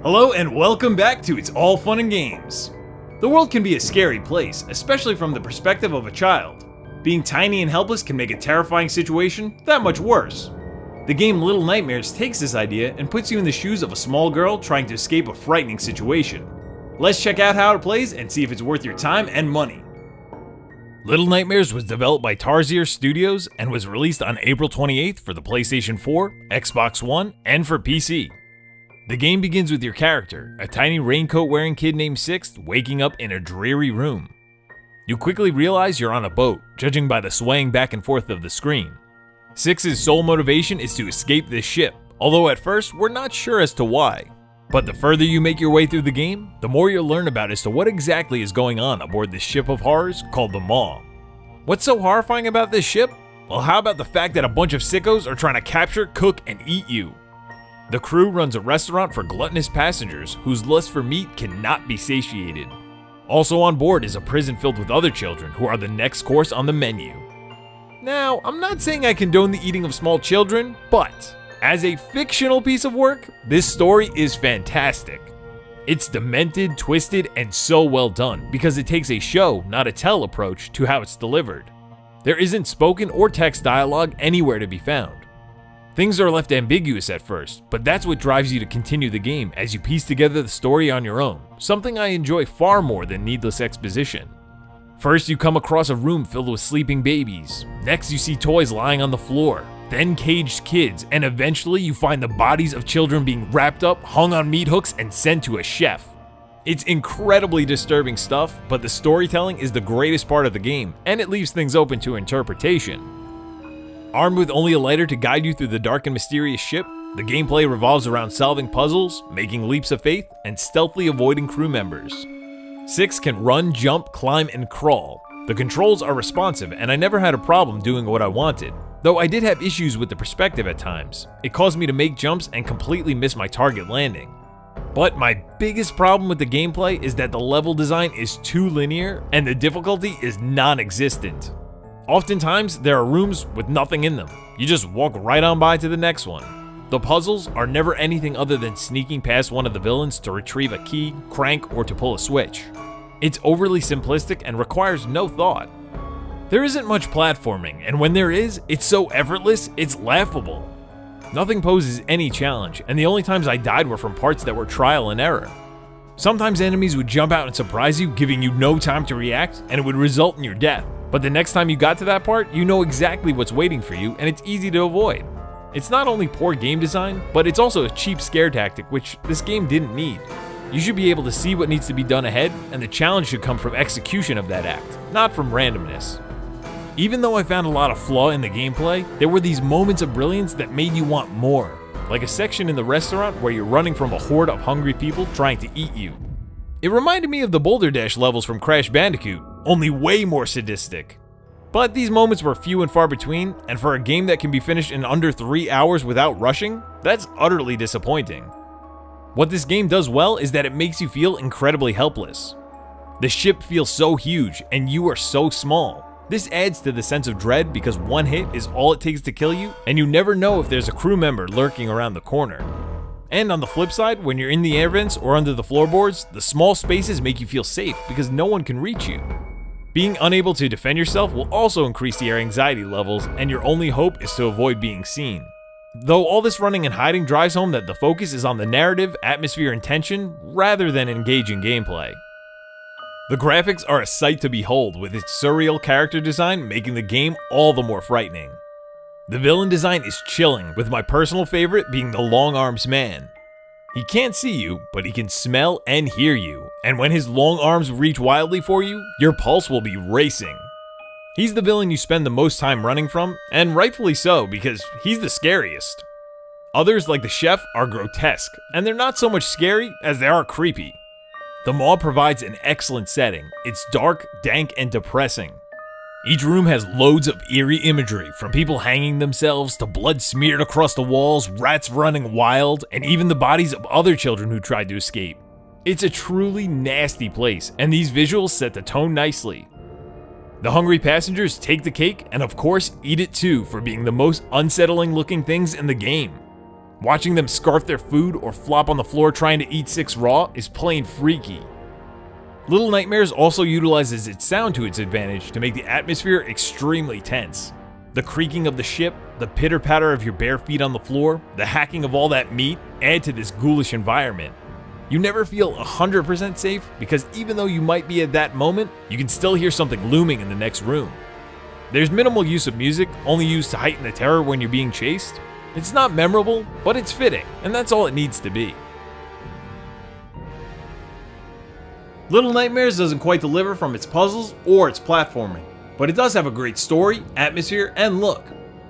Hello and welcome back to It's All Fun and Games. The world can be a scary place, especially from the perspective of a child. Being tiny and helpless can make a terrifying situation that much worse. The game Little Nightmares takes this idea and puts you in the shoes of a small girl trying to escape a frightening situation. Let's check out how it plays and see if it's worth your time and money. Little Nightmares was developed by Tarsier Studios and was released on April 28th for the PlayStation 4, Xbox One, and for PC. The game begins with your character, a tiny raincoat-wearing kid named Sixth, waking up in a dreary room. You quickly realize you're on a boat, judging by the swaying back and forth of the screen. Sixth's sole motivation is to escape this ship, although at first we're not sure as to why. But the further you make your way through the game, the more you'll learn about as to what exactly is going on aboard this ship of horrors called the Maw. What's so horrifying about this ship? Well, how about the fact that a bunch of sickos are trying to capture, cook, and eat you? The crew runs a restaurant for gluttonous passengers whose lust for meat cannot be satiated. Also on board is a prison filled with other children who are the next course on the menu. Now, I'm not saying I condone the eating of small children, but as a fictional piece of work, this story is fantastic. It's demented, twisted, and so well done because it takes a show, not a tell approach to how it's delivered. There isn't spoken or text dialogue anywhere to be found. Things are left ambiguous at first, but that's what drives you to continue the game as you piece together the story on your own, something I enjoy far more than needless exposition. First, you come across a room filled with sleeping babies. Next, you see toys lying on the floor, then caged kids, and eventually you find the bodies of children being wrapped up, hung on meat hooks, and sent to a chef. It's incredibly disturbing stuff, but the storytelling is the greatest part of the game, and it leaves things open to interpretation. Armed with only a lighter to guide you through the dark and mysterious ship, the gameplay revolves around solving puzzles, making leaps of faith, and stealthily avoiding crew members. Six can run, jump, climb, and crawl. The controls are responsive, and I never had a problem doing what I wanted, though I did have issues with the perspective at times. It caused me to make jumps and completely miss my target landing. But my biggest problem with the gameplay is that the level design is too linear, and the difficulty is non-existent. Oftentimes, there are rooms with nothing in them. You just walk right on by to the next one. The puzzles are never anything other than sneaking past one of the villains to retrieve a key, crank, or to pull a switch. It's overly simplistic and requires no thought. There isn't much platforming, and when there is, it's so effortless, it's laughable. Nothing poses any challenge, and the only times I died were from parts that were trial and error. Sometimes enemies would jump out and surprise you, giving you no time to react, and it would result in your death. But the next time you got to that part, you know exactly what's waiting for you, and it's easy to avoid. It's not only poor game design, but it's also a cheap scare tactic, which this game didn't need. You should be able to see what needs to be done ahead, and the challenge should come from execution of that act, not from randomness. Even though I found a lot of flaw in the gameplay, there were these moments of brilliance that made you want more, like a section in the restaurant where you're running from a horde of hungry people trying to eat you. It reminded me of the Boulder Dash levels from Crash Bandicoot, only way more sadistic. But these moments were few and far between, and for a game that can be finished in under 3 hours without rushing, that's utterly disappointing. What this game does well is that it makes you feel incredibly helpless. The ship feels so huge, and you are so small. This adds to the sense of dread because one hit is all it takes to kill you, and you never know if there's a crew member lurking around the corner. And on the flip side, when you're in the air vents or under the floorboards, the small spaces make you feel safe because no one can reach you. Being unable to defend yourself will also increase your anxiety levels, and your only hope is to avoid being seen. Though all this running and hiding drives home that the focus is on the narrative, atmosphere, and tension, rather than engaging gameplay. The graphics are a sight to behold, with its surreal character design making the game all the more frightening. The villain design is chilling, with my personal favorite being the Long Arms Man. He can't see you, but he can smell and hear you, and when his long arms reach wildly for you, your pulse will be racing. He's the villain you spend the most time running from, and rightfully so, because he's the scariest. Others, like the chef, are grotesque, and they're not so much scary as they are creepy. The Maw provides an excellent setting. It's dark, dank, and depressing. Each room has loads of eerie imagery, from people hanging themselves to blood smeared across the walls, rats running wild, and even the bodies of other children who tried to escape. It's a truly nasty place, and these visuals set the tone nicely. The hungry passengers take the cake and of course eat it too for being the most unsettling looking things in the game. Watching them scarf their food or flop on the floor trying to eat 6 raw is plain freaky. Little Nightmares also utilizes its sound to its advantage to make the atmosphere extremely tense. The creaking of the ship, the pitter-patter of your bare feet on the floor, the hacking of all that meat add to this ghoulish environment. You never feel 100% safe because even though you might be at that moment, you can still hear something looming in the next room. There's minimal use of music, only used to heighten the terror when you're being chased. It's not memorable, but it's fitting, and that's all it needs to be. Little Nightmares doesn't quite deliver from its puzzles or its platforming, but it does have a great story, atmosphere, and look.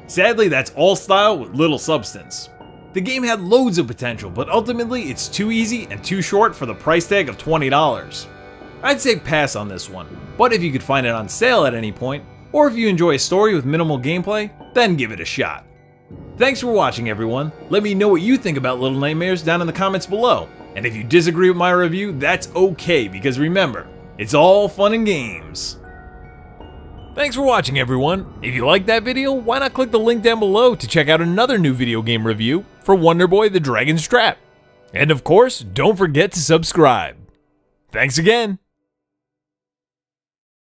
Sadly, that's all style with little substance. The game had loads of potential, but ultimately it's too easy and too short for the price tag of $20. I'd say pass on this one, but if you could find it on sale at any point, or if you enjoy a story with minimal gameplay, then give it a shot. Thanks for watching, everyone. Let me know what you think about Little Nightmares down in the comments below. And if you disagree with my review, that's okay, because remember, it's all fun and games. Thanks for watching, everyone. If you liked that video, why not click the link down below to check out another new video game review for Wonder Boy: The Dragon's Trap. And of course, don't forget to subscribe. Thanks again.